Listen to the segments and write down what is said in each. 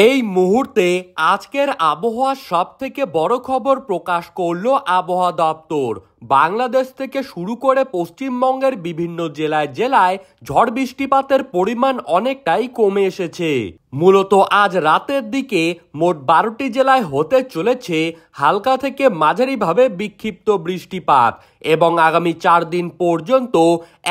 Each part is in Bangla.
এই মুহূর্তে আজকের আবহাওয়ার সবথেকে বড় খবর প্রকাশ করলো আবহাওয়া দপ্তর। বাংলাদেশ থেকে শুরু করে পশ্চিমবঙ্গের বিভিন্ন জেলায় জেলায় ঝড় বৃষ্টিপাতের পরিমাণ অনেকটাই কমে এসেছে। মূলত আজ রাতের দিকে মোট 12টি জেলায় হতে চলেছে হালকা থেকে মাঝারিভাবে বিক্ষিপ্ত বৃষ্টিপাত এবং আগামী 4 দিন পর্যন্ত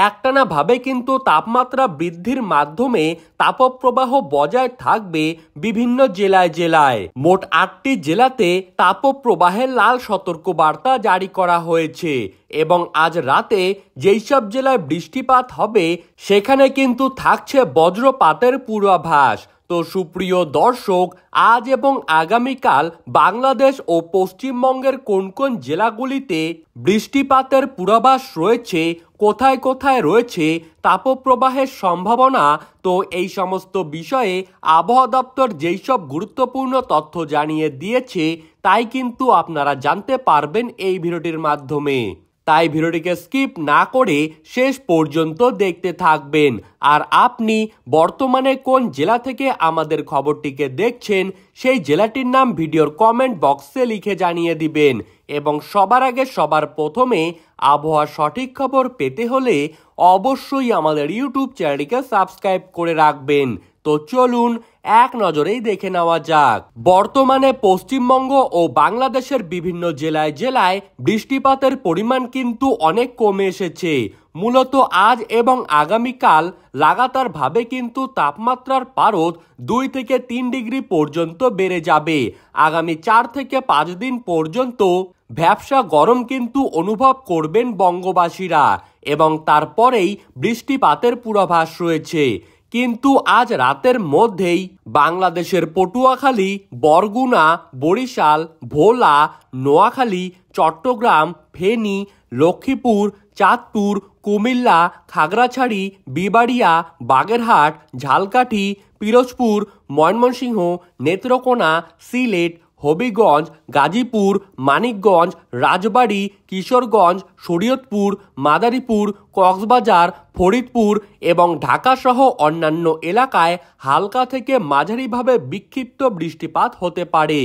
একটানাভাবে কিন্তু তাপমাত্রা বৃদ্ধির মাধ্যমে তাপপ্রবাহ বজায় থাকবে বিভিন্ন জেলায় জেলায়। মোট 8টি জেলাতে তাপপ্রবাহের লাল সতর্কবার্তা জারি করা হয়েছে এবং আজ রাতে যেই সব জেলায় বৃষ্টিপাত হবে সেখানে কিন্তু থাকছে বজ্রপাতের পূর্বাভাস। তো সুপ্রিয় দর্শক, আজ এবং আগামীকাল বাংলাদেশ ও পশ্চিমবঙ্গের কোন কোন জেলাগুলিতে বৃষ্টিপাতের পূর্বাভাস রয়েছে, কোথায় কোথায় রয়েছে তাপপ্রবাহের সম্ভাবনা, তো এই সমস্ত বিষয়ে আবহাওয়া দপ্তর যেই সব গুরুত্বপূর্ণ তথ্য জানিয়ে দিয়েছে তাই কিন্তু আপনারা জানতে পারবেন এই ভিডিওটির মাধ্যমে। তাই ভিডিওটিকে স্কিপ না করে শেষ পর্যন্ত দেখতে থাকবেন। আর আপনি বর্তমানে কোন জেলা থেকে আমাদের খবরটিকে দেখছেন সেই জেলাটির নাম ভিডিওর কমেন্ট বক্সে লিখে জানিয়ে দিবেন। এবং সবার আগে সবার প্রথমে আবহাওয়ার সঠিক খবর পেতে হলে অবশ্যই আমাদের ইউটিউব চ্যানেলটিকে সাবস্ক্রাইব করে রাখবেন। তো চলুন এক নজরেই দেখে নেওয়া যাক। বর্তমানে পশ্চিমবঙ্গ ও বাংলাদেশের বিভিন্ন জেলায় জেলায় বৃষ্টিপাতের পরিমাণ কিন্তু অনেক কমে এসেছে। মূলত আজ এবং আগামীকাল লাগাতারভাবে কিন্তু তাপমাত্রার পারদ 2 থেকে 3 ডিগ্রি পর্যন্ত বেড়ে যাবে। আগামী 4 থেকে 5 দিন পর্যন্ত ভ্যাপসা গরম কিন্তু অনুভব করবেন বঙ্গবাসীরা এবং তারপরেই বৃষ্টিপাতের পূর্বাভাস রয়েছে। কিন্তু আজ রাতের মধ্যেই বাংলাদেশের পটুয়াখালী, বরগুনা, বরিশাল, ভোলা, নোয়াখালী, চট্টগ্রাম, ফেনী, লক্ষ্মীপুর, চাঁদপুর, কুমিল্লা, খাগড়াছড়ি, বিবাড়িয়া, বাগেরহাট, ঝালকাঠি, পিরোজপুর, ময়মনসিংহ, নেত্রকোনা, সিলেট, হবিগঞ্জ, গাজীপুর, মানিকগঞ্জ, রাজবাড়ী, কিশোরগঞ্জ, শরীয়তপুর, মাদারীপুর, কক্সবাজার, ফরিদপুর এবং ঢাকা সহ অন্যান্য এলাকায় হালকা থেকে মাঝারিভাবে বিক্ষিপ্ত বৃষ্টিপাত হতে পারে।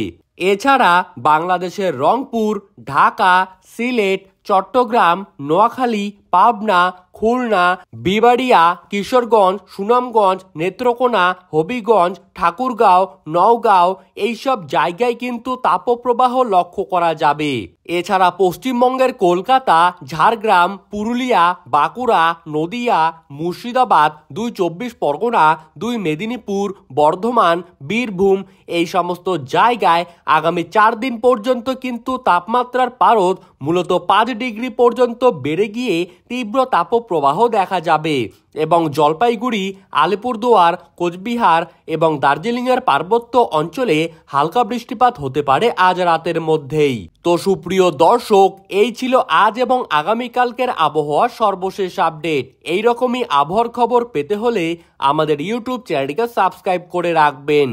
এছাড়া বাংলাদেশের রংপুর, ঢাকা, সিলেট, চট্টগ্রাম, নোয়াখালী, পাবনা, খুলনা, বিবাড়িয়া, কিশোরগঞ্জ, সুনামগঞ্জ, নেত্রকোনা, হবিগঞ্জ, ঠাকুরগাঁও, নওগাঁও এইসব জায়গায় কিন্তু তাপপ্রবাহ লক্ষ্য করা যাবে। এছাড়া পশ্চিমবঙ্গের কলকাতা, ঝাড়গ্রাম, পুরুলিয়া, বাঁকুড়া, নদিয়া, মুর্শিদাবাদ, 2 চব্বিশ পরগনা, 2 মেদিনীপুর, বর্ধমান, বীরভূম এই সমস্ত জায়গায় আগামী 4 দিন পর্যন্ত কিন্তু তাপমাত্রার পারদ মূলত 5 ডিগ্রি পর্যন্ত বেড়ে গিয়ে তীব্র তাপপ্রবাহ দেখা যাবে এবং জলপাইগুড়ি, আলিপুরদুয়ার, কোচবিহার এবং দার্জিলিংয়ের পার্বত্য অঞ্চলে হালকা বৃষ্টিপাত হতে পারে আজ রাতের মধ্যেই। তো সুপ্রিয় দর্শক, এই ছিল আজ এবং আগামীকালকের আবহাওয়ার সর্বশেষ আপডেট। এইরকমই আবহাওয়ার খবর পেতে হলে আমাদের ইউটিউব চ্যানেলটিকে সাবস্ক্রাইব করে রাখবেন।